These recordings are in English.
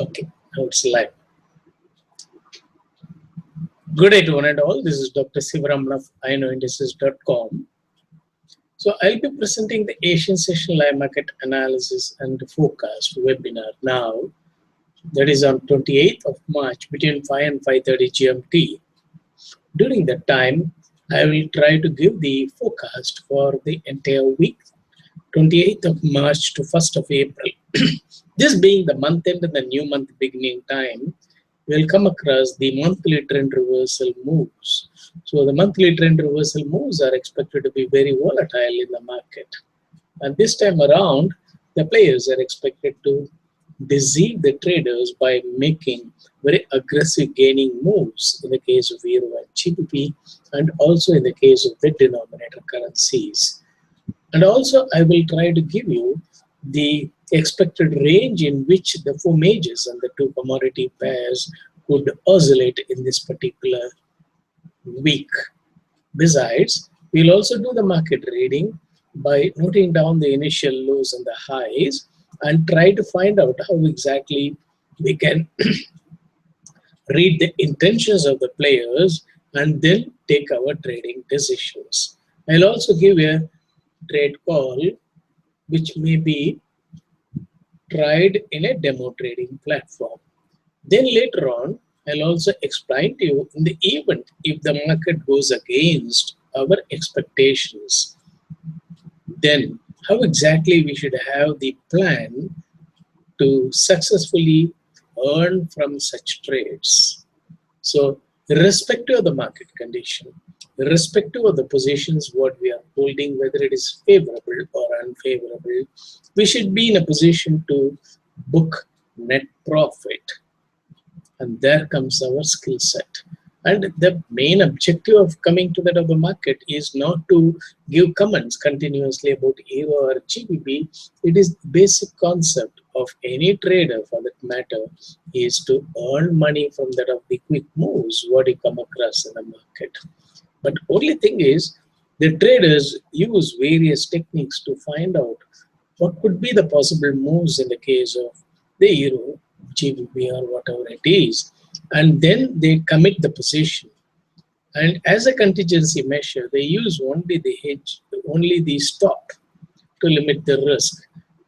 Okay, now it's live. Good day to one and all. This is Dr. Sivaraman of iknowindices.com. So I'll be presenting the Asian Session Live Market Analysis and Forecast webinar now. That is on 28th of March between 5 and 5:30 GMT. During that time, I will try to give the forecast for the entire week, 28th of March to 1st of April. This being the month end and the new month beginning time, we'll come across the monthly trend reversal moves. So the monthly trend reversal moves are expected to be very volatile in the market. And this time around, the players are expected to deceive the traders by making very aggressive gaining moves in the case of Euro and GBP, and also in the case of the denominator currencies. And also I will try to give you the expected range in which the four majors and the two commodity pairs could oscillate in this particular week. Besides, we'll also do the market reading by noting down the initial lows and the highs and try to find out how exactly we can read the intentions of the players and then take our trading decisions. I'll also give a trade call which may be tried in a demo trading platform. Then later on, I'll also explain to you in the event if the market goes against our expectations, then how exactly we should have the plan to successfully earn from such trades. So irrespective of the market condition, irrespective of the positions what we are holding, whether it is favorable or unfavorable, we should be in a position to book net profit. And there comes our skill set. And the main objective of coming to that of the market is not to give comments continuously about Euro or GBP. It is the basic concept of any trader for that matter is to earn money from that of the quick moves what you come across in the market. But only thing is the traders use various techniques to find out what could be the possible moves in the case of the Euro, GBP or whatever it is, and then they commit the position. And as a contingency measure, they use only the hedge, only the stop to limit the risk.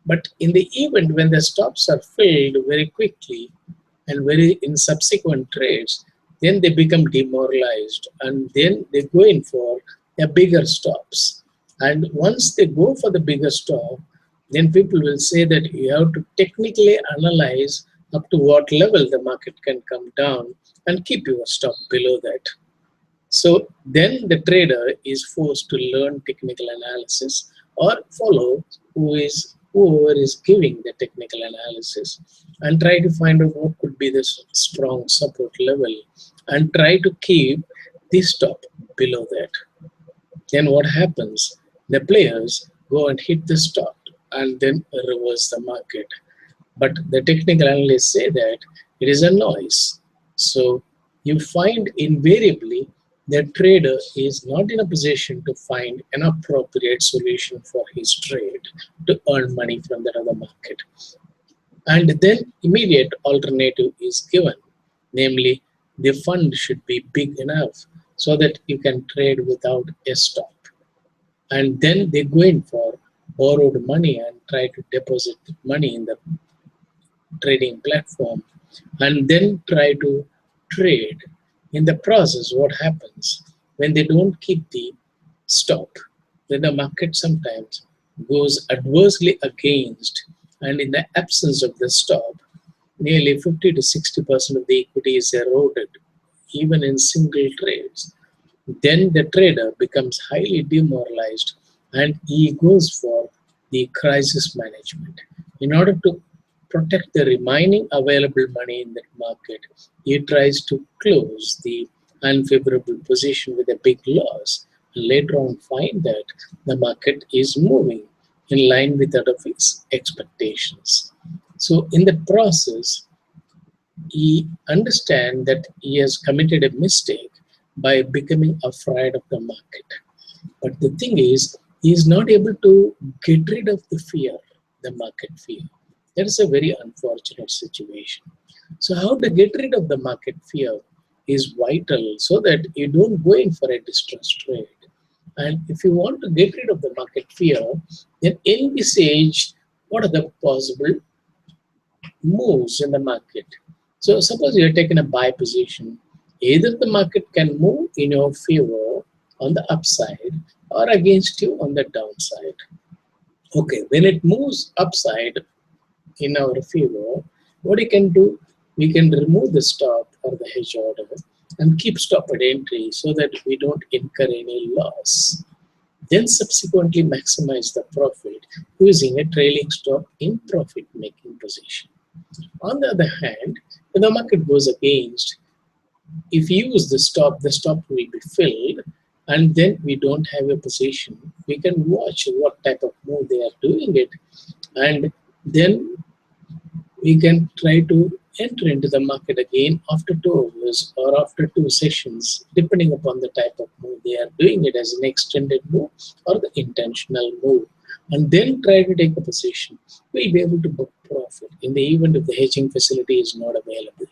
But in the event when the stops are filled very quickly and very in subsequent trades, then they become demoralized and then they go in for a bigger stops. And once they go for the bigger stop, then people will say that you have to technically analyze up to what level the market can come down and keep your stop below that. So then the trader is forced to learn technical analysis or follow whoever is giving the technical analysis and try to find out what could be the strong support level and try to keep the stop below that. Then what happens? The players go and hit the stop and then reverse the market. But the technical analysts say that it is a noise. So you find invariably the trader is not in a position to find an appropriate solution for his trade to earn money from that other market. And then immediate alternative is given, namely the fund should be big enough so that you can trade without a stop. And then they go in for borrowed money and try to deposit money in the trading platform and then try to trade. In the process, what happens when they don't keep the stop, then the market sometimes goes adversely against, and in the absence of the stop, nearly 50 to 60% of the equity is eroded, even in single trades. Then the trader becomes highly demoralized and he goes for the crisis management. In order to protect the remaining available money in that market, he tries to close the unfavorable position with a big loss. Later on find that the market is moving in line with that of his expectations. So in the process, he understands that he has committed a mistake by becoming afraid of the market. But the thing is, he is not able to get rid of the fear, the market fear. That is a very unfortunate situation. So how to get rid of the market fear is vital so that you don't go in for a distressed trade. And if you want to get rid of the market fear, then envisage what are the possible moves in the market. So suppose you're taking a buy position, either the market can move in your favor on the upside or against you on the downside. Okay, when it moves upside in our favor, what you can do, we can remove the stop or the hedge order and keep stop at entry so that we don't incur any loss. Then subsequently maximize the profit using a trailing stop in profit making position. On the other hand, when the market goes against, if you use the stop will be filled, and then we don't have a position. We can watch what type of move they are doing it, and then we can try to enter into the market again after 2 hours or after 2 sessions, depending upon the type of move they are doing it as an extended move or the intentional move, and then try to take a position. We'll be able to book profit in the event if the hedging facility is not available.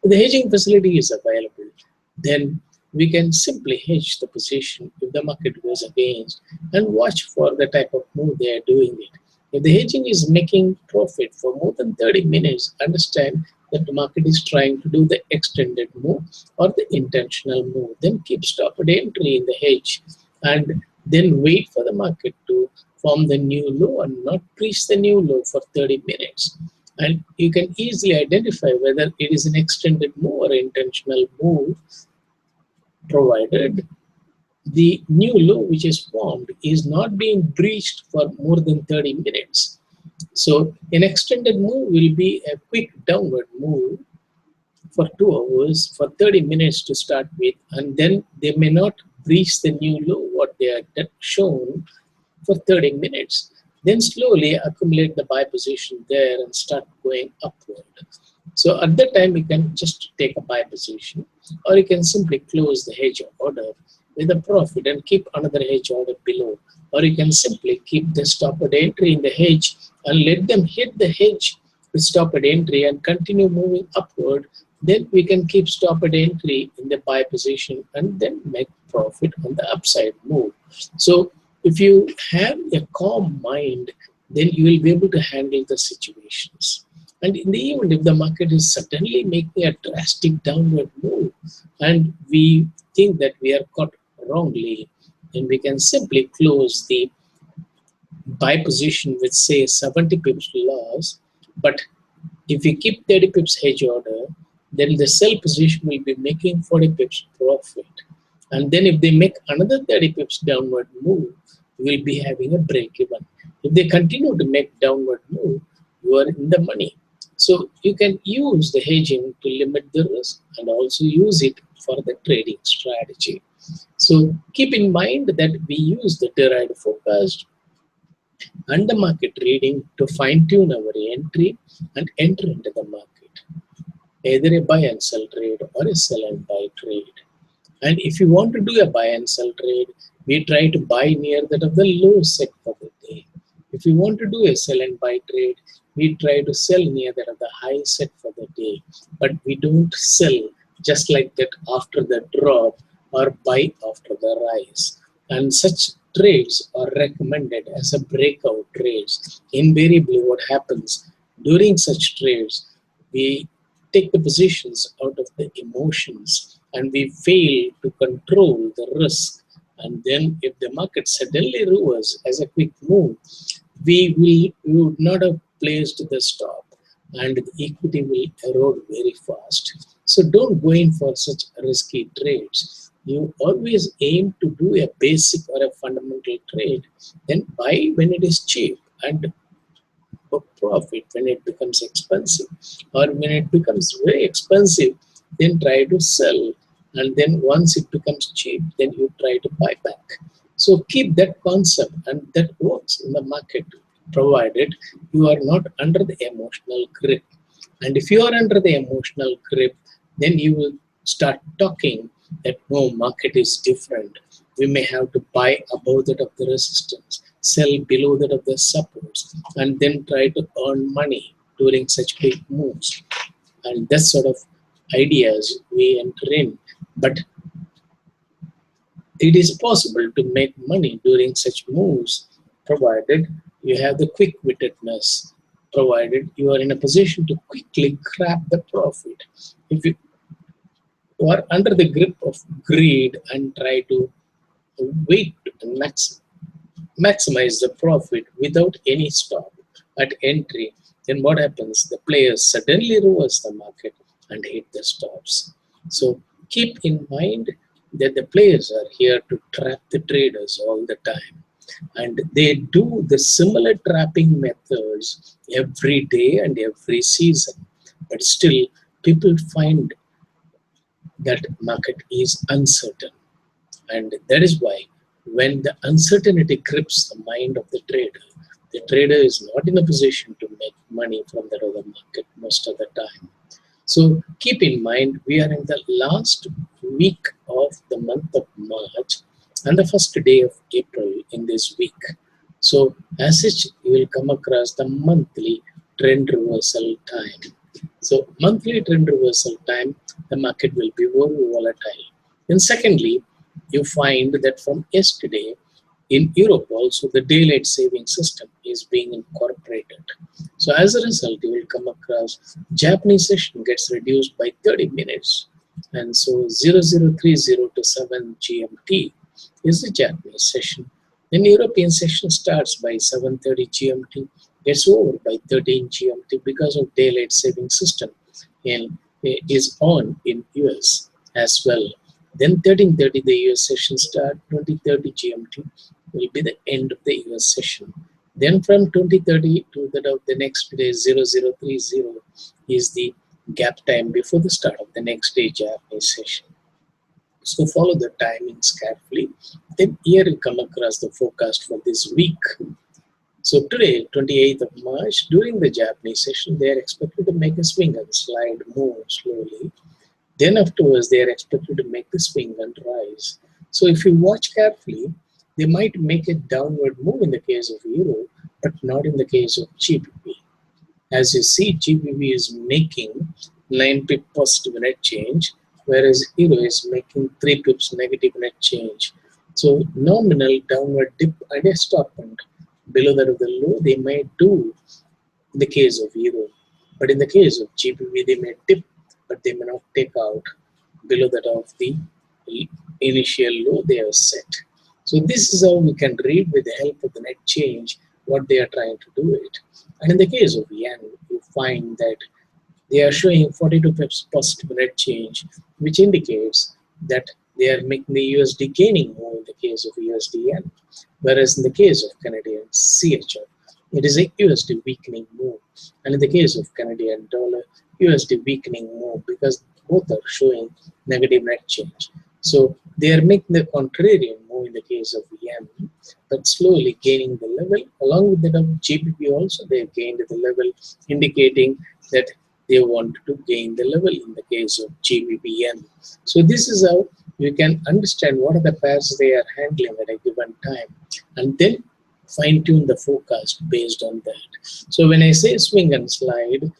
If the hedging facility is available, then we can simply hedge the position if the market goes against and watch for the type of move they are doing it. If the hedging is making profit for more than 30 minutes, understand that the market is trying to do the extended move or the intentional move. Then keep stop at entry in the hedge and then wait for the market to form the new low and not reach the new low for 30 minutes. And you can easily identify whether it is an extended move or intentional move, provided the new low which is formed is not being breached for more than 30 minutes. So an extended move will be a quick downward move for 2 hours, for 30 minutes to start with, and then they may not breach the new low what they are shown for 30 minutes. Then slowly accumulate the buy position there and start going upward. So at that time you can just take a buy position, or you can simply close the hedge order with a profit and keep another hedge order below, or you can simply keep the stop at entry in the hedge and let them hit the hedge with stop at entry and continue moving upward. Then we can keep stop at entry in the buy position and then make profit on the upside move. So if you have a calm mind, then you will be able to handle the situations. And in the event if the market is suddenly making a drastic downward move and we think that we are caught wrongly, then we can simply close the buy position with say 70 pips loss. But if we keep 30 pips hedge order, then the sell position will be making 40 pips profit. And then if they make another 30 pips downward move, we will be having a break even. If they continue to make downward move, you are in the money. So you can use the hedging to limit the risk and also use it for the trading strategy. So keep in mind that we use the derived forecast and the market reading to fine tune our entry and enter into the market, either a buy and sell trade or a sell and buy trade. And if you want to do a buy and sell trade, we try to buy near that of the low set for the day. If you want to do a sell and buy trade, we try to sell near that of the high set for the day. But we don't sell just like that after the drop or buy after the rise. And such trades are recommended as a breakout trades. Invariably what happens during such trades, we take the positions out of the emotions and we fail to control the risk. And then if the market suddenly reverses as a quick move, we would not have placed the stop and the equity will erode very fast. So don't go in for such risky trades. You always aim to do a basic or a fundamental trade, then buy when it is cheap and book profit when it becomes expensive, or when it becomes very expensive, then try to sell, and then once it becomes cheap, then you try to buy back. So keep that concept, and that works in the market, provided you are not under the emotional grip. And if you are under the emotional grip, then you will start talking that no, market is different. We may have to buy above that of the resistance, sell below that of the supports, and then try to earn money during such big moves. and that sort of ideas we enter in. But it is possible to make money during such moves, provided you have the quick-wittedness, provided you are in a position to quickly grab the profit. If you are under the grip of greed and try to wait and maximize the profit without any stop at entry, then what happens? The players suddenly reverse the market and hit the stops. So keep in mind that the players are here to trap the traders all the time. And they do the similar trapping methods every day and every season. But still, people find that market is uncertain. And that is why when the uncertainty grips the mind of the trader is not in a position to make money from the other market most of the time. So keep in mind, we are in the last week of the month of March and the first day of April in this week. So as such, you will come across the monthly trend reversal time. So monthly trend reversal time, the market will be very volatile. And secondly, you find that from yesterday, in Europe also, the daylight saving system is being incorporated. So as a result, you will come across Japanese session gets reduced by 30 minutes. And so 0030 to 7 GMT is the Japanese session. Then European session starts by 7:30 GMT, gets over by 13 GMT because of daylight saving system and is on in US as well. Then 13:30 the US session start, 20:30 GMT will be the end of the US session. Then from 20:30 to the next day 0030 is the gap time before the start of the next day Japanese session. So follow the timings carefully. Then here you come across the forecast for this week. So today, 28th of March, during the Japanese session, they are expected to make a swing and slide, move slowly. Then afterwards, they are expected to make the swing and rise. So if you watch carefully, they might make a downward move in the case of Euro, but not in the case of GBP. As you see, GBP is making 9 pip positive net change, whereas Euro is making 3 pips negative net change. So nominal downward dip and a stop point below that of the low, they may do in the case of Euro. But in the case of GBP, they may dip, but they may not take out below that of the initial low they have set. So this is how we can read with the help of the net change what they are trying to do it. And in the case of yen, you find that they are showing 42 pips positive net change, which indicates that they are making the USD gaining more in the case of USD yen, whereas in the case of Canadian CHF, it is a USD weakening move. And in the case of Canadian dollar, USD weakening move because both are showing negative net change. So they are making the contrarian move in the case of yen, but slowly gaining the level. Along with that of GBP also, they have gained the level, indicating that they want to gain the level in the case of GBP yen. So this is how you can understand what are the pairs they are handling at a given time, and then fine-tune the forecast based on that. So when I say swing and slide,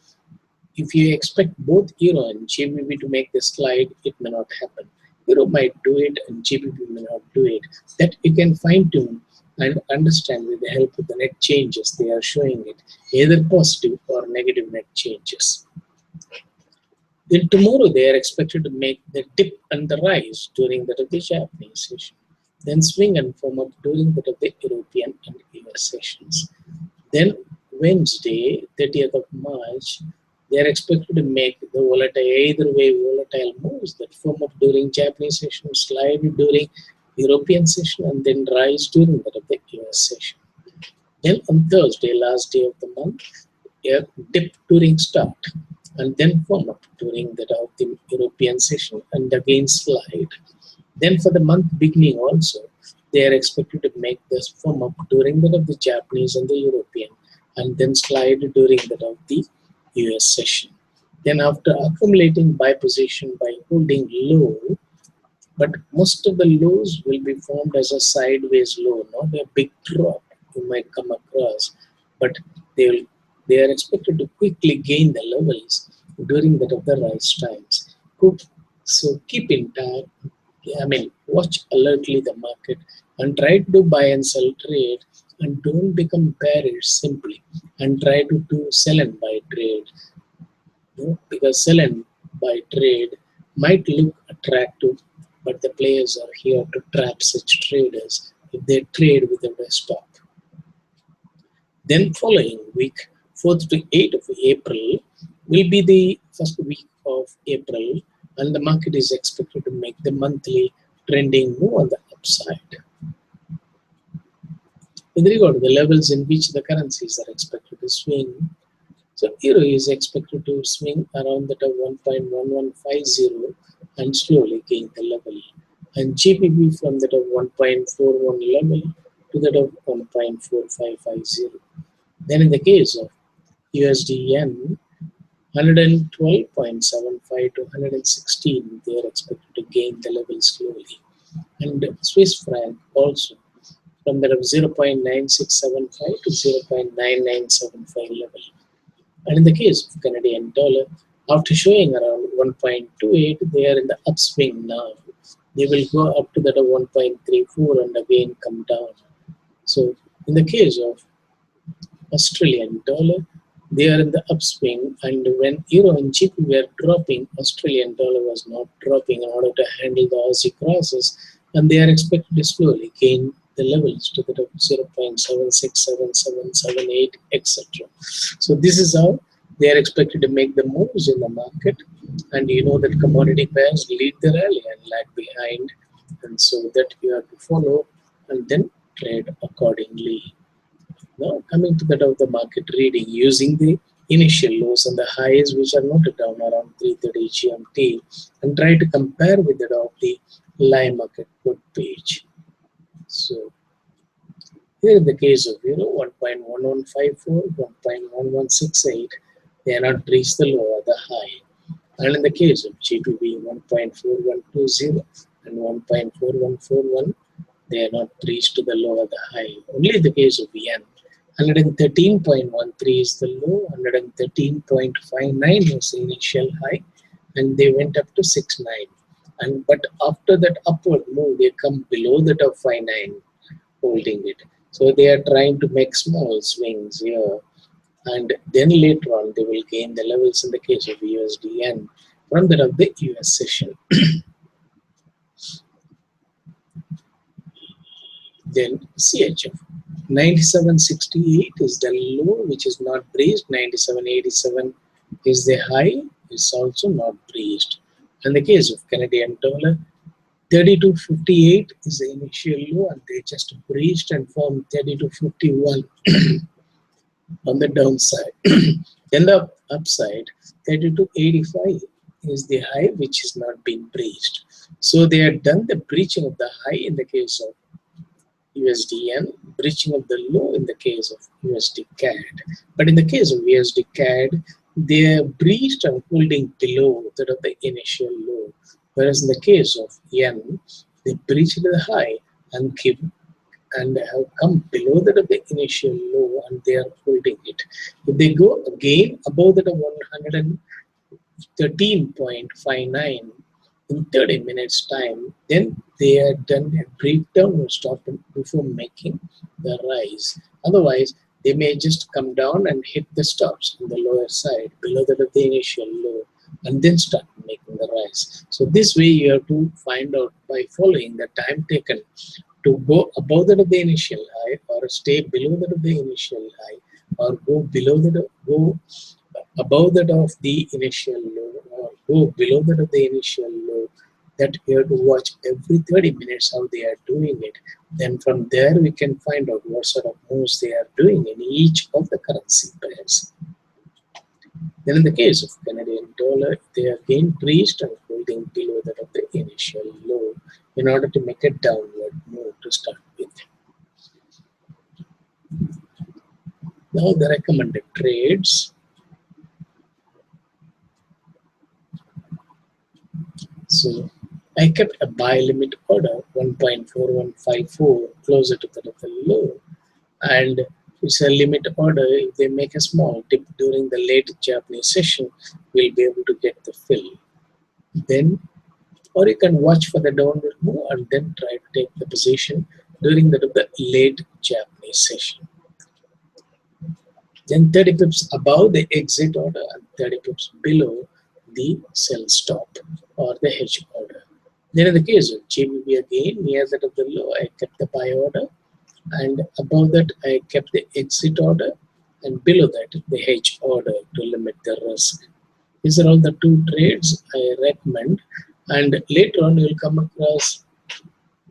if you expect both Euro and GBP to make the slide, it may not happen. Euro might do it and GBP may not do it. That you can fine-tune and understand with the help of the net changes they are showing it, either positive or negative net changes. Then tomorrow they are expected to make the dip and the rise during the Japanese session. Then swing and form up during the European and US sessions. Then Wednesday, 30th of March, they are expected to make the volatile, either way volatile moves that form up during Japanese session, slide during European session, and then rise during the US session. Then on Thursday, last day of the month, a dip during start, and then form up during the European session, and again slide. Then for the month beginning also, they are expected to make this form up during the Japanese and the European, and then slide during the US session. Then after accumulating buy position by holding low, but most of the lows will be formed as a sideways low, not a big drop you might come across, but they are expected to quickly gain the levels during that of the rise times. So keep in touch. Watch alertly the market and try to do buy and sell trade, and don't become bearish simply and try to do sell and buy trade. Because sell and buy trade might look attractive, but the players are here to trap such traders if they trade without a stop. Then following week, 4th to 8th of April, will be the first week of April, and the market is expected to make the monthly trending move on the upside. With regard to the levels in which the currencies are expected to swing, so euro is expected to swing around that of 1.1150 and slowly gain the level, and GBP from that of 1.41 level to that of 1.4550. Then in the case of USD yen, 112.75 to 116, they are expected to gain the level slowly. And Swiss franc also from that of 0.9675 to 0.9975 level. And in the case of Canadian dollar, after showing around 1.28, they are in the upswing now. They will go up to that of 1.34 and again come down. So in the case of Australian dollar, they are in the upswing, and when euro and GBP were dropping, Australian dollar was not dropping in order to handle the Aussie crosses, and they are expected to slowly gain the levels to the 0.767778, etc. So this is how they are expected to make the moves in the market, and you know that commodity pairs lead the rally and lag behind, and so that you have to follow and then trade accordingly. Now coming to that of the market reading using the initial lows and the highs which are noted down around 3:30 GMT, and try to compare with that of the live market code page. So here in the case of 1.1154, 1.1168, they are not reached the low or the high. And in the case of G2B 1.4120 and 1.4141, they are not reached to the low or the high. Only in the case of yen, 113.13 is the low, 113.59 was the initial high, and they went up to 69. But after that upward move, they come below that of 59, holding it. So they are trying to make small swings here, and then later on they will gain the levels in the case of USD yen from that of the US session. Then CHF 97.68 is the low which is not breached. 97.87 is the high, is also not breached. In the case of Canadian dollar, 32.58 is the initial low, and they just breached and formed 32.51 on the downside. Then the upside, 32.85 is the high which is not being breached. So they have done the breaching of the high in the case of USD yen, breaching of the low in the case of USD CAD. But in the case of USD CAD, they are breached and holding below that of the initial low. Whereas in the case of yen, they breached the high and have come below that of the initial low, and they are holding it. If they go again above that of 113.59 in 30 minutes time, then they are done a breakdown or stop before making the rise. Otherwise, they may just come down and hit the stops on the lower side below that of the initial low, and then start making the rise. So this way you have to find out by following the time taken to go above that of the initial high, or stay below that of the initial high, or go above that of the initial low, or go below that of the initial low. That you have to watch every 30 minutes how they are doing it. Then from there we can find out what sort of moves they are doing in each of the currency pairs. Then in the case of Canadian dollar, they are again breached and holding below that of the initial low in order to make a downward move to start with. Now the recommended trades. So I kept a buy limit order 1.4154 closer to the low, and it's a limit order. If they make a small dip during the late Japanese session, will be able to get the fill. Then, or you can watch for the downward move and then try to take the position during the late Japanese session. Then 30 pips above the exit order and 30 pips below the sell stop or the hedge order. Then in the case of JBB again, near that of the low, I kept the buy order, and above that I kept the exit order, and below that the hedge order to limit the risk. These are all the two trades I recommend, and later on you will come across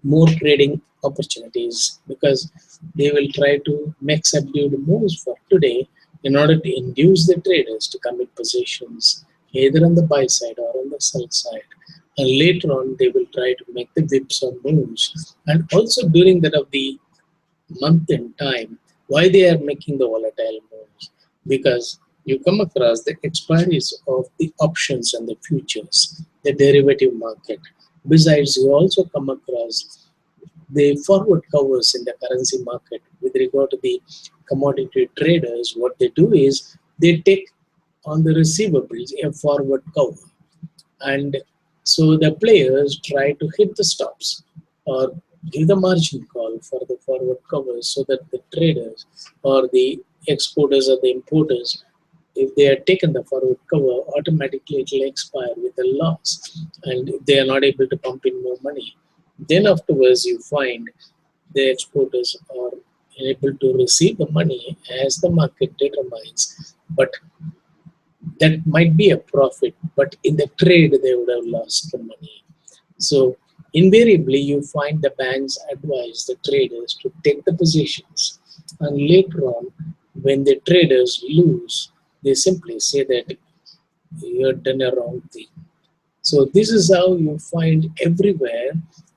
more trading opportunities because they will try to make subdued moves for today in order to induce the traders to commit positions either on the buy side or on the sell side. And later on they will try to make the whipsaw moves, and also during that of the month in time, why they are making the volatile moves, because you come across the expiries of the options and the futures, the derivative market. Besides, you also come across the forward covers in the currency market. With regard to the commodity traders, what they do is they take on the receivables a forward cover, and so the players try to hit the stops or give the margin call for the forward covers, so that the traders or the exporters or the importers, if they are taken the forward cover, automatically it will expire with a loss, and they are not able to pump in more money. Then afterwards you find the exporters are able to receive the money as the market determines, but that might be a profit, but in the trade they would have lost the money. So invariably you find the banks advise the traders to take the positions, and later on when the traders lose, they simply say that you're done a wrong thing. So this is how you find everywhere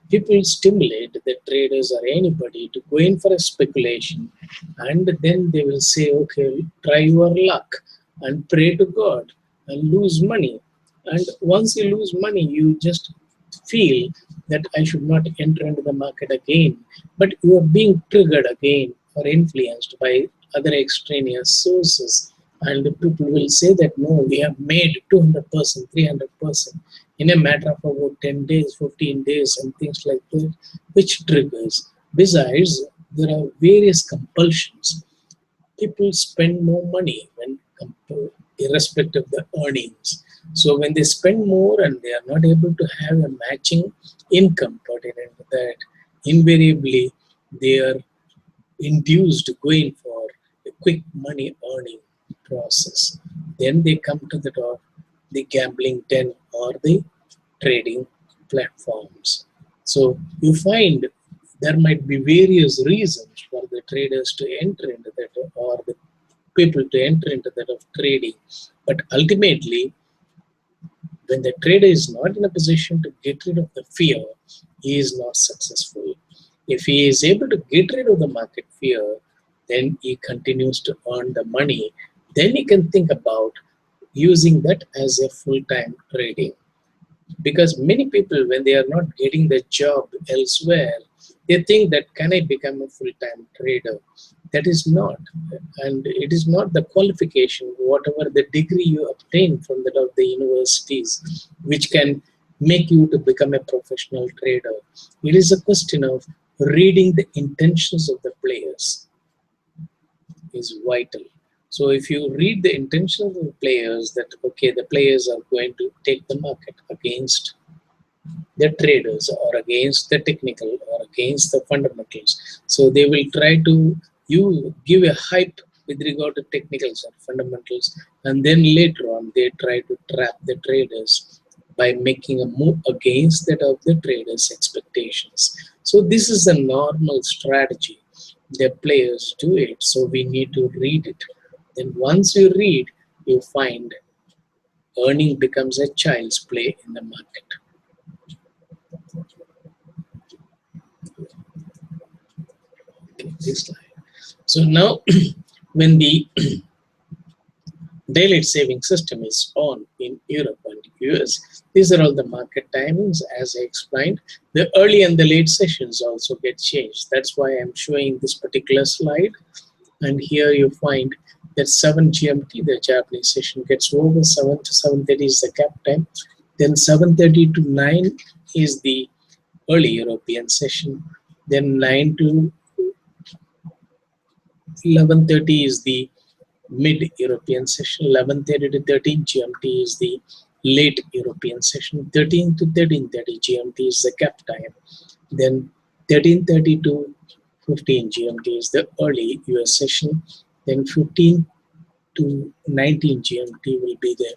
people stimulate the traders or anybody to go in for a speculation, and then they will say, okay, try your luck and pray to God and lose money. And once you lose money, you just feel that I should not enter into the market again. But you are being triggered again or influenced by other extraneous sources. And the people will say that no, we have made 200%, 300% in a matter of about 10 days, 15 days, and things like that, which triggers. Besides, there are various compulsions. People spend more money when irrespective of the earnings. So when they spend more and they are not able to have a matching income pertinent to that, invariably they are induced going for a quick money earning process. Then they come to the gambling den or the trading platforms. So you find there might be various reasons for the traders to enter into that or the people to enter into that of trading. But ultimately, when the trader is not in a position to get rid of the fear, he is not successful. If he is able to get rid of the market fear, then he continues to earn the money. Then he can think about using that as a full-time trading. Because many people, when they are not getting the job elsewhere, they think that can I become a full-time trader? That is not, and it is not the qualification, whatever the degree you obtain from the universities, which can make you to become a professional trader. It is a question of reading the intentions of the players is vital. So if you read the intentions of the players, that okay, the players are going to take the market against the traders or against the technical or against the fundamentals. So they will try to give a hype with regard to technicals or fundamentals, and then later on they try to trap the traders by making a move against that of the traders' expectations. So this is a normal strategy. The players do it, so we need to read it. Then once you read, you find earning becomes a child's play in the market. Okay, this slide. So now, when the daylight saving system is on in Europe and US, these are all the market timings as I explained. The early and the late sessions also get changed. That's why I'm showing this particular slide. And here you find That's 7 GMT, the Japanese session gets over. 7 to 7:30 is the cap time. Then 7:30 to 9 is the early European session. Then 9 to 11:30 is the mid-European session. 11:30 to 13 GMT is the late European session. 13 to 13:30 GMT is the cap time. Then 13:30 to 15 GMT is the early US session. Then 15 to 19 GMT will be the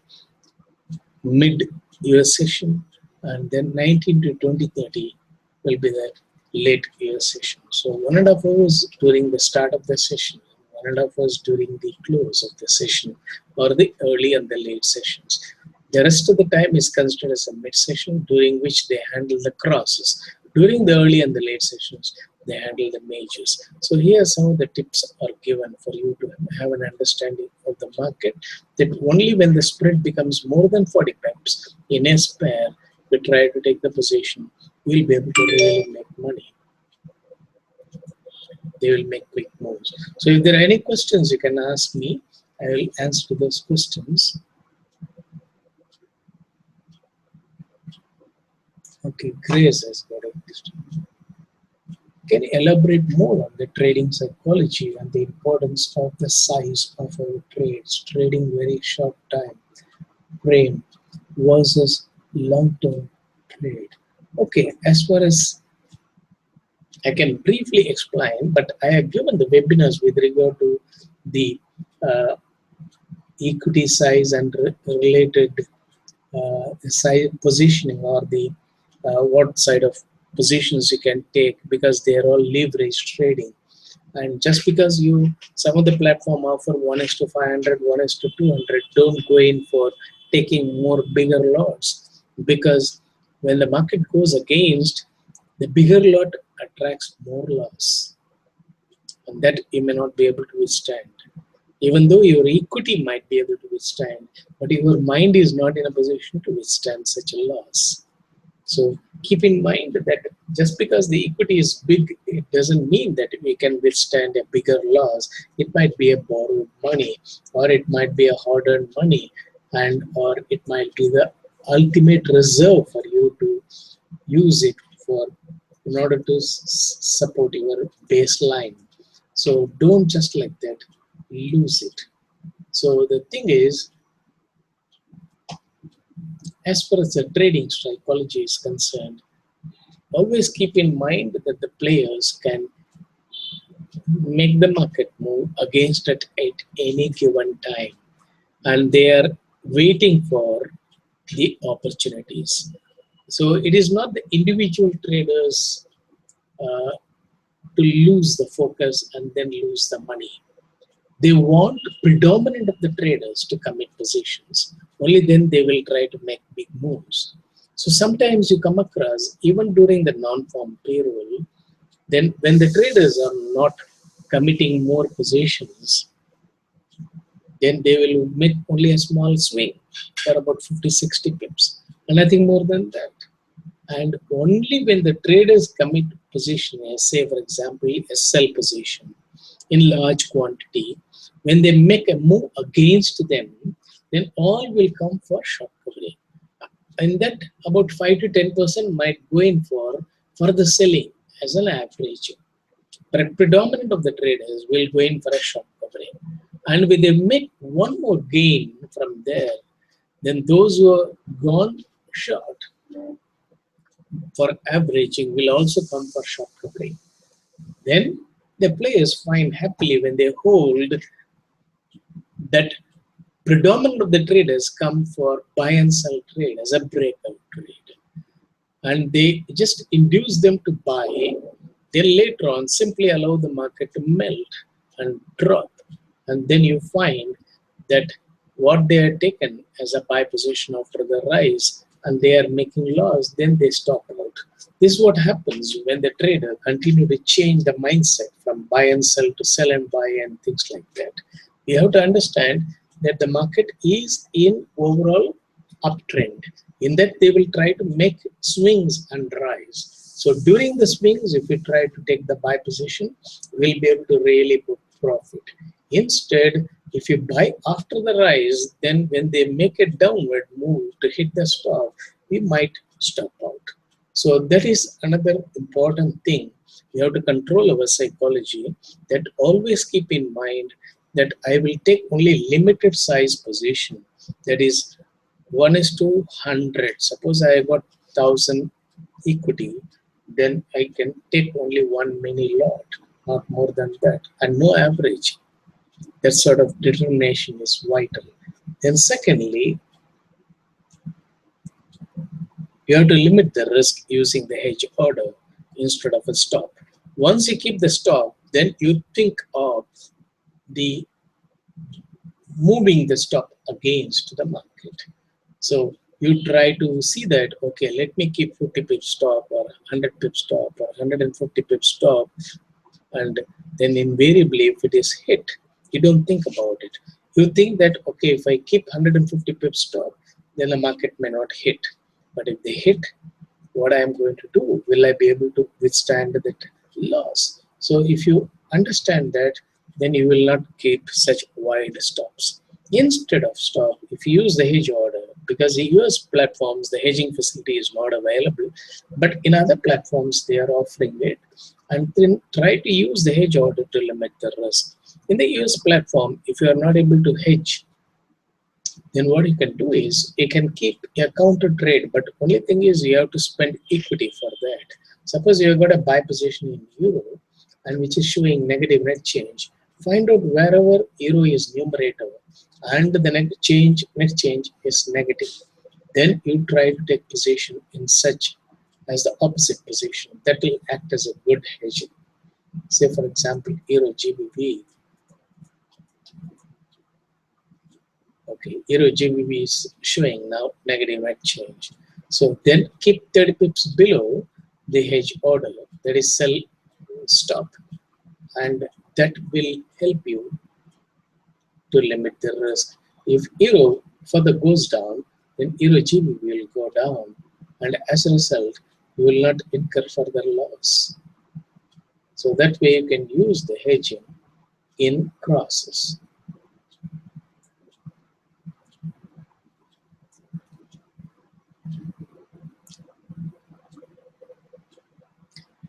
mid-US session. And then 19 to 20:30 will be the late US session. So 1.5 hours during the start of the session, 1.5 hours during the close of the session, or the early and the late sessions. The rest of the time is considered as a mid-session, during which they handle the crosses. During the early and the late sessions, they handle the majors. So here some of the tips are given for you to have an understanding of the market, that only when the spread becomes more than 40 pips in a pair, we try to take the position, we'll be able to really make money. They will make quick moves. So if there are any questions, you can ask me. I will answer those questions. Okay, Grace has got a question. Can you elaborate more on the trading psychology and the importance of the size of our trades, trading very short time frame versus long-term trade? Okay, as far as I can briefly explain, but I have given the webinars with regard to the equity size and related size positioning, or the what side of positions you can take, because they are all leverage trading. And just because some of the platform offer 1:500, 1:200, don't go in for taking more bigger lots, because when the market goes against, the bigger lot attracts more loss, and that you may not be able to withstand. Even though your equity might be able to withstand, but your mind is not in a position to withstand such a loss. So keep in mind that just because the equity is big, it doesn't mean that we can withstand a bigger loss. It might be a borrowed money, or it might be a hard-earned money, or it might be the ultimate reserve for you to use it in order to support your baseline. So don't just like that lose it. So the thing is, as far as the trading psychology is concerned, always keep in mind that the players can make the market move against it at any given time, and they are waiting for the opportunities. So it is not the individual traders to lose the focus and then lose the money. They want predominant of the traders to commit positions. Only then they will try to make big moves. So sometimes you come across, even during the non-farm payroll, then when the traders are not committing more positions, then they will make only a small swing for about 50-60 pips, and nothing more than that. And only when the traders commit position, say for example a sell position in large quantity, when they make a move against them, then all will come for short covering. And that about 5 to 10% might go in for further selling as an average. But predominant of the traders will go in for a short covering. And when they make one more gain from there, then those who are gone short for averaging will also come for short covering. Then the players find happily when they hold that predominant of the traders come for buy and sell trade as a breakout trade, and they just induce them to buy. Then later on simply allow the market to melt and drop, and then you find that what they had taken as a buy position after the rise and they are making loss, then they stop out. This is what happens when the trader continue to change the mindset from buy and sell to sell and buy and things like that. You have to understand that the market is in overall uptrend, in that they will try to make swings and rise. So during the swings, if we try to take the buy position, we'll be able to really book profit. Instead, If you buy after the rise, then when they make a downward move to hit the stop, we might stop out. So that is another important thing. We have to control our psychology, that always keep in mind that I will take only limited size position. That is 1:100. Suppose I got 1,000 equity, then I can take only one mini lot, not more than that, and no average. That sort of determination is vital. Then secondly, you have to limit the risk using the hedge order instead of a stop. Once you keep the stop, then you think of the moving the stop against the market. So you try to see that, okay, let me keep 50 pip stop or 100 pip stop or 150 pip stop, and then invariably if it is hit, you don't think about it. You think that, okay, if I keep 150 pip stop, then the market may not hit. But if they hit, what I am going to do? Will I be able to withstand that loss? So if you understand that, then you will not keep such wide stops. Instead of stop, if you use the hedge order, because in US platforms, the hedging facility is not available, but in other platforms, they are offering it. And then try to use the hedge order to limit the risk. In the US platform, if you are not able to hedge, then what you can do is you can keep a counter trade, but only thing is you have to spend equity for that. Suppose you have got a buy position in euro and which is showing negative net change. Find out wherever euro is numerator and the net change is negative. Then you try to take position in such as the opposite position. That will act as a good hedge. Say for example, euro GBP. Okay, euro GBP is showing now negative net change. So then keep 30 pips below the hedge order, that is sell stop, and that will help you to limit the risk. If euro further goes down, then euro GBP will go down, and as a result, you will not incur further loss. So that way you can use the hedging in crosses.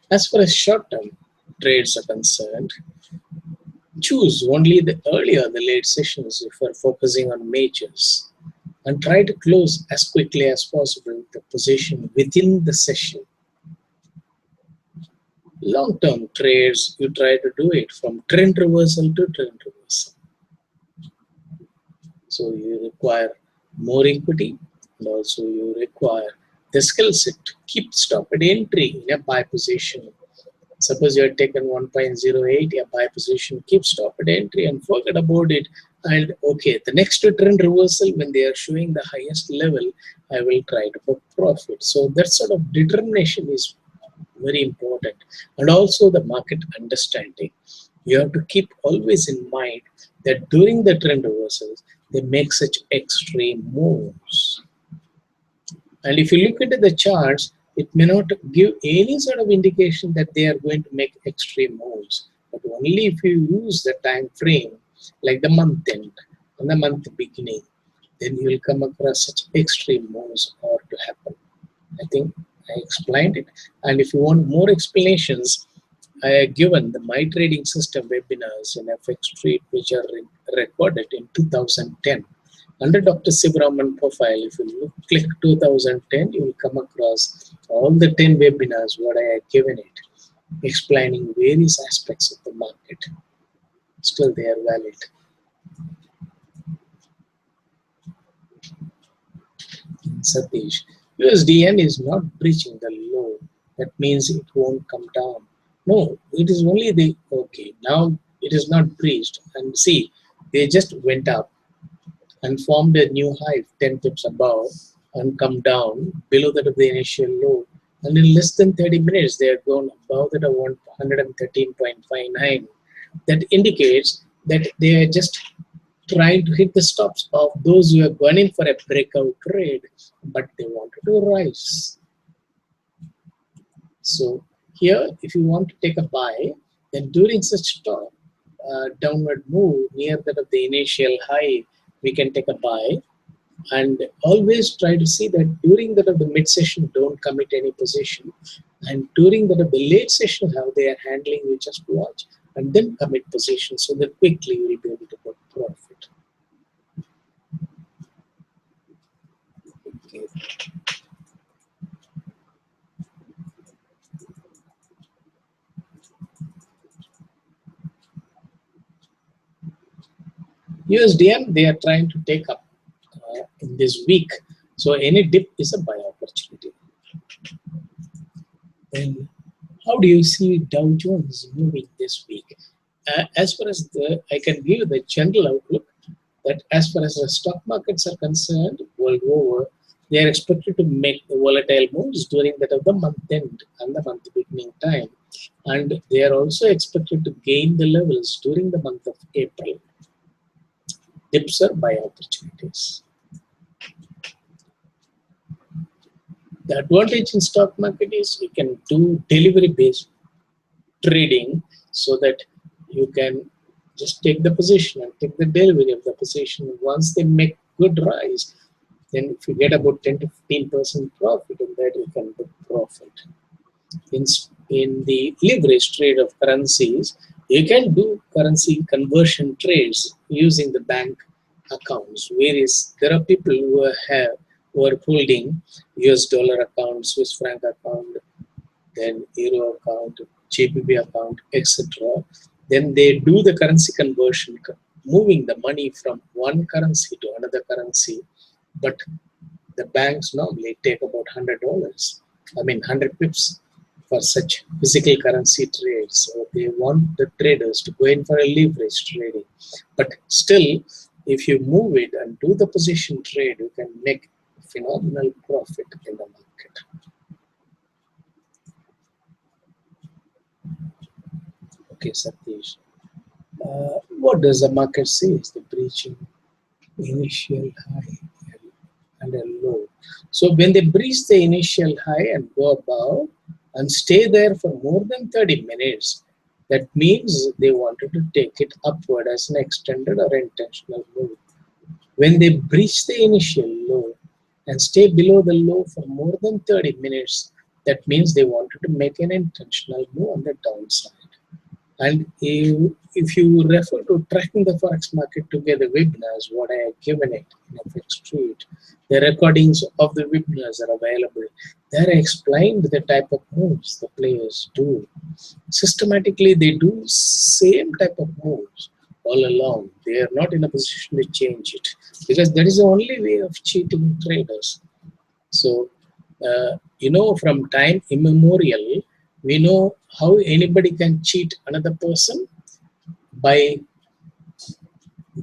As far as short-term trades are concerned, choose only the early or the late sessions if you are focusing on majors, and try to close as quickly as possible the position within the session. Long-term trades, you try to do it from trend reversal to trend reversal. So you require more equity, and also you require the skill set to keep stop at entry in a buy position. Suppose you have taken 1.08, a buy position, keep stop at entry and forget about it. And okay, the next trend reversal, when they are showing the highest level, I will try to book profit. So that sort of determination is very important. And also the market understanding. You have to keep always in mind that during the trend reversals, they make such extreme moves. And if you look into the charts, it may not give any sort of indication that they are going to make extreme moves. But only if you use the time frame, like the month end and the month beginning, then you will come across such extreme moves or to happen. I think I explained it. And if you want more explanations, I have given the My Trading System webinars in FX Street, which are recorded in 2010. Under Dr. Sivaraman profile, if you click 2010, you will come across all the 10 webinars what I have given it, explaining various aspects of the market. Still they are valid. Satish, USDN is not breaching the low. That means it won't come down. No, it is only the, okay, now it is not breached. And see, they just went up and formed a new high 10 pips above and come down below that of the initial low. And in less than 30 minutes, they have gone above that of 113.59. That indicates that they are just trying to hit the stops of those who have gone in for a breakout trade, but they wanted to rise. So here, if you want to take a buy, then during such downward move near that of the initial high, we can take a buy. And always try to see that during that of the mid session, don't commit any position. And during that of the late session, how they are handling, you just watch and then commit position so that quickly you will be able to get profit. Okay. USDM, they are trying to take up in this week. So any dip is a buy opportunity. Then how do you see Dow Jones moving this week? As far as I can give you the general outlook that as far as the stock markets are concerned, world over, they are expected to make the volatile moves during that of the month end and the month beginning time. And they are also expected to gain the levels during the month of April. Dips are buy opportunities. The advantage in stock market is you can do delivery based trading so that you can just take the position and take the delivery of the position. Once they make good rise, then if you get about 10 to 15% profit in that, you can book profit. In the leverage trade of currencies, you can do currency conversion trades using the bank accounts. Whereas there are people who are holding US dollar account, Swiss franc account, then euro account, JPB account, etc. Then they do the currency conversion, moving the money from one currency to another currency. But the banks normally take about $100. 100 pips for such physical currency trades. So they want the traders to go in for a leverage trading. But still, if you move it and do the position trade, you can make phenomenal profit in the market. Okay, Satish. What does the market say? Is the breaching initial high and a low? So when they breach the initial high and go above and stay there for more than 30 minutes, that means they wanted to take it upward as an extended or intentional move. When they breach the initial low and stay below the low for more than 30 minutes, that means they wanted to make an intentional move on the downside. And if you refer to tracking the Forex market together webinars, what I have given it in FX Street, the recordings of the webinars are available. There I explained the type of moves the players do. Systematically, they do same type of moves all along. They are not in a position to change it because that is the only way of cheating traders. So, from time immemorial, we know how anybody can cheat another person by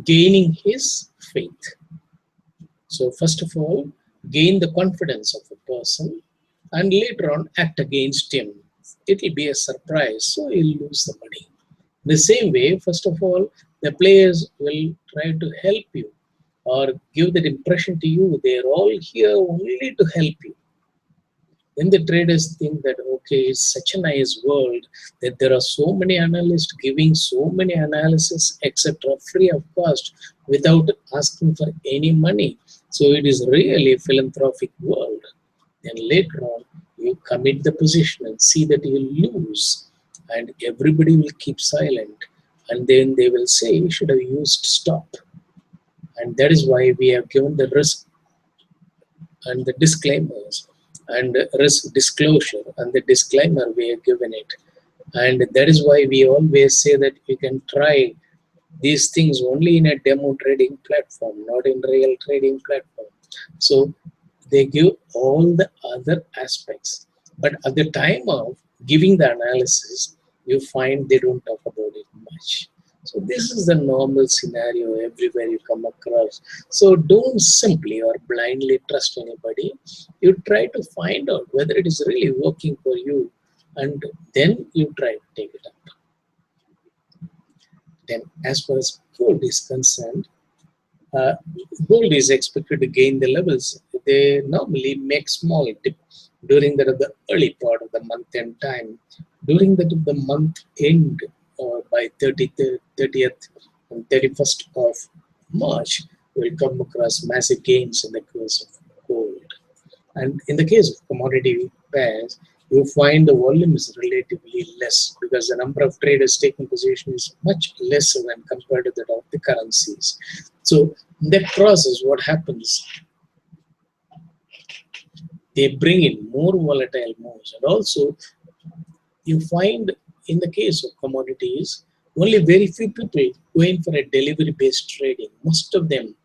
gaining his faith. So first of all, gain the confidence of a person and later on act against him. It will be a surprise, so he'll lose the money. The same way, first of all, the players will try to help you or give that impression to you. They're all here only to help you. Then the traders think that, okay, it's such a nice world that there are so many analysts giving so many analysis, etc., free of cost without asking for any money. So it is really a philanthropic world. Then later on, you commit the position and see that you lose, and everybody will keep silent. And then they will say, you should have used stop. And that is why we have given the risk and the disclaimers and risk disclosure and the disclaimer we have given it. And that is why we always say that you can try these things only in a demo trading platform, not in real trading platform. So they give all the other aspects. But at the time of giving the analysis, you find they don't talk about it much. So this is the normal scenario everywhere you come across. So don't simply or blindly trust anybody. You try to find out whether it is really working for you, and then you try to take it up. Then as far as gold is concerned, gold is expected to gain the levels. They normally make small dip during the early part of the month end time. During the month end, by 30th and 31st of March, you will come across massive gains in the case of gold. And in the case of commodity pairs, you find the volume is relatively less because the number of traders taking position is much lesser when compared to that of the currencies. So in that process, what happens? They bring in more volatile moves, and also you find in the case of commodities, only very few people going for a delivery-based trading. Most of them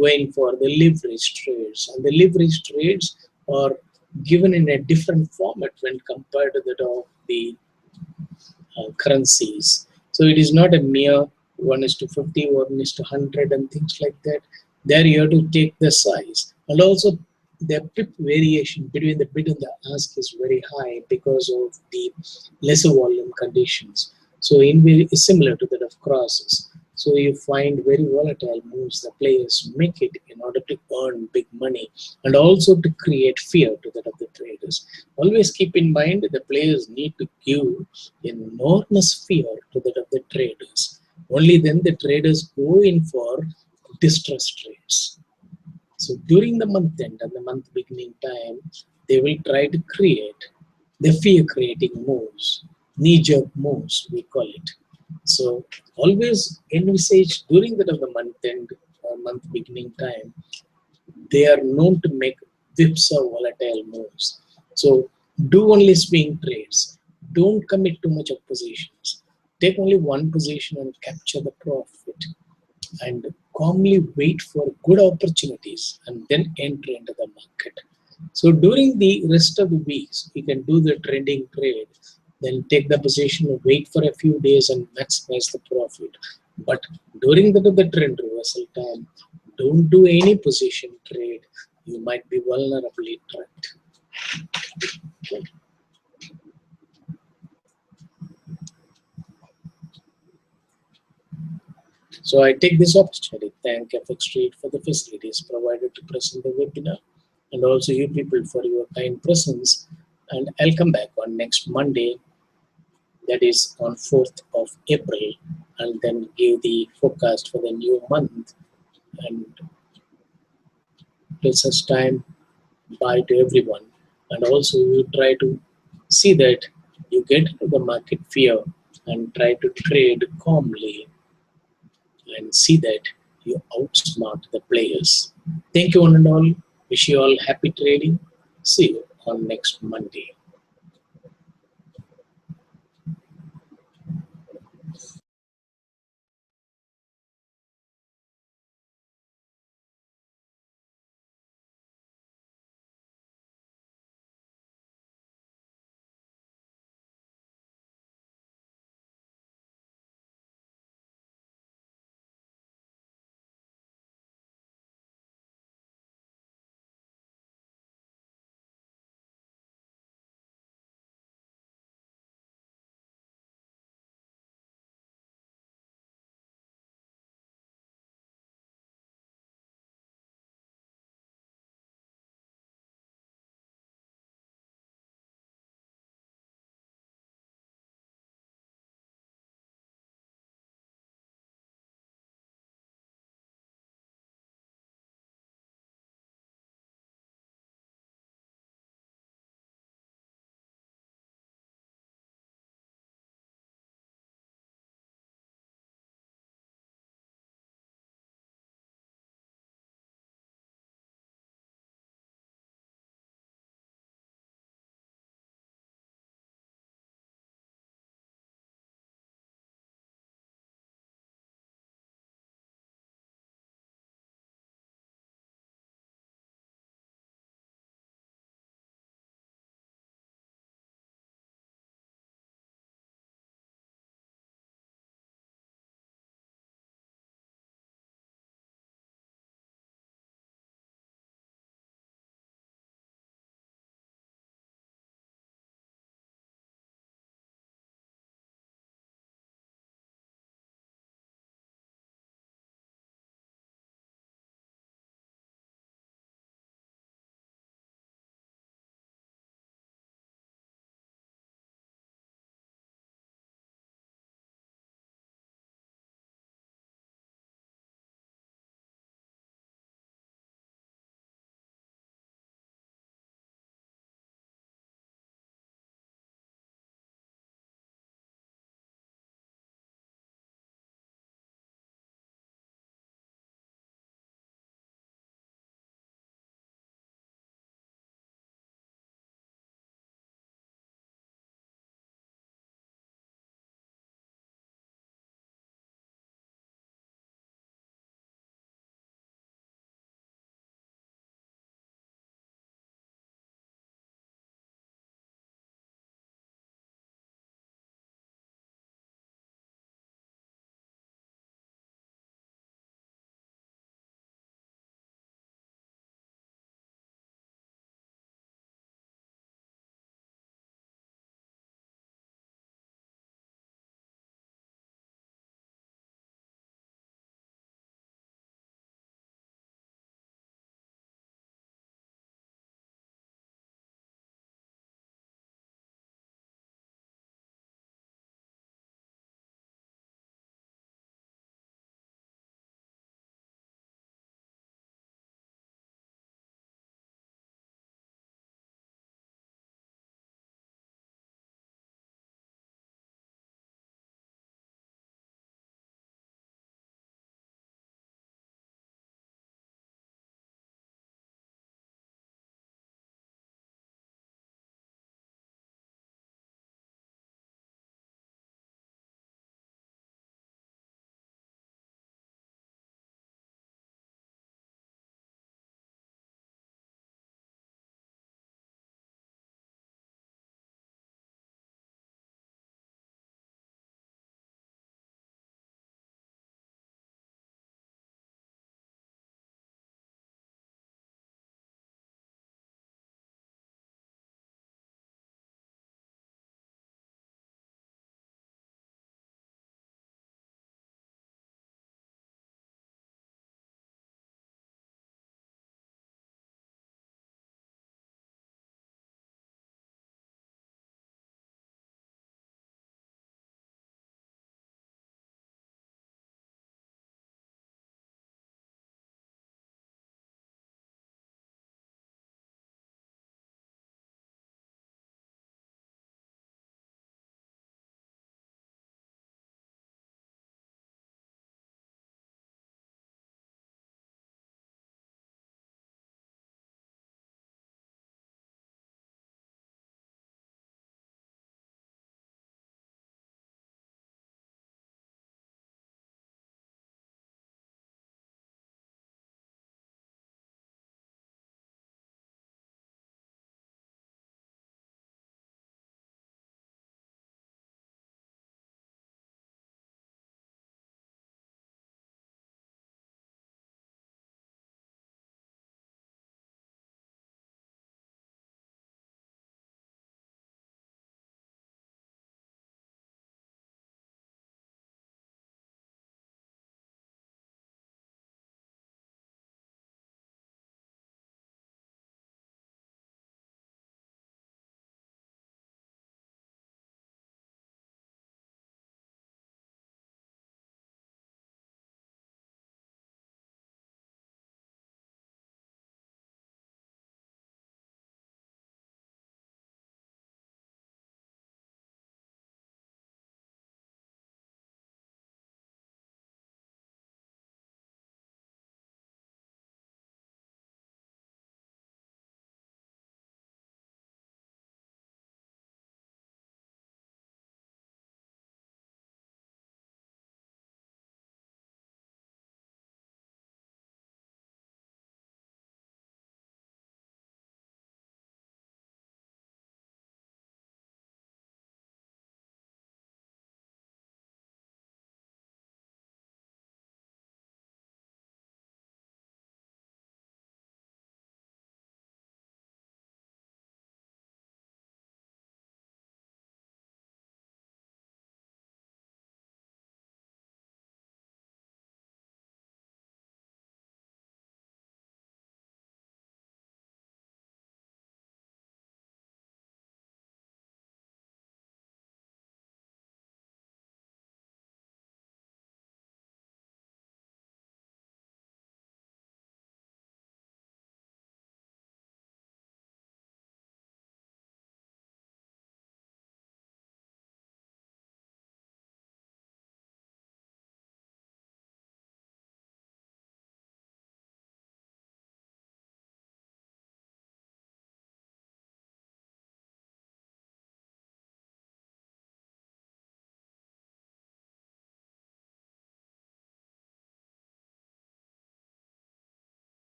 going for the leverage trades, and the leverage trades are given in a different format when compared to that of the currencies. So it is not a mere 1:50, 1:100 and things like that. There you have to take the size. And also the pip variation between the bid and the ask is very high because of the lesser volume conditions. So is similar to that of crosses. So you find very volatile moves. The players make it in order to earn big money and also to create fear to that of the traders. Always keep in mind the players need to give enormous fear to that of the traders. Only then the traders go in for distress trades. So during the month end and the month beginning time, they will try to create the fear creating moves, knee-jerk moves we call it. So always envisage during that of the month end or month beginning time, they are known to make whips or volatile moves. So do only swing trades. Don't commit too much of positions. Take only one position and capture the profit. And calmly wait for good opportunities and then enter into the market. So during the rest of the weeks, you can do the trending trade, then take the position, wait for a few days and maximize the profit. But during the trend reversal time, don't do any position trade. You might be vulnerably trapped. Okay. So I take this opportunity to thank FX Street for the facilities provided to present the webinar, and also you people for your kind presence. And I'll come back on next Monday, that is on 4th of April, and then give the forecast for the new month. And till such time, bye to everyone. And also you try to see that you get into the market fear and try to trade calmly and see that you outsmart the players. Thank you one and all. Wish you all happy trading. See you on next Monday.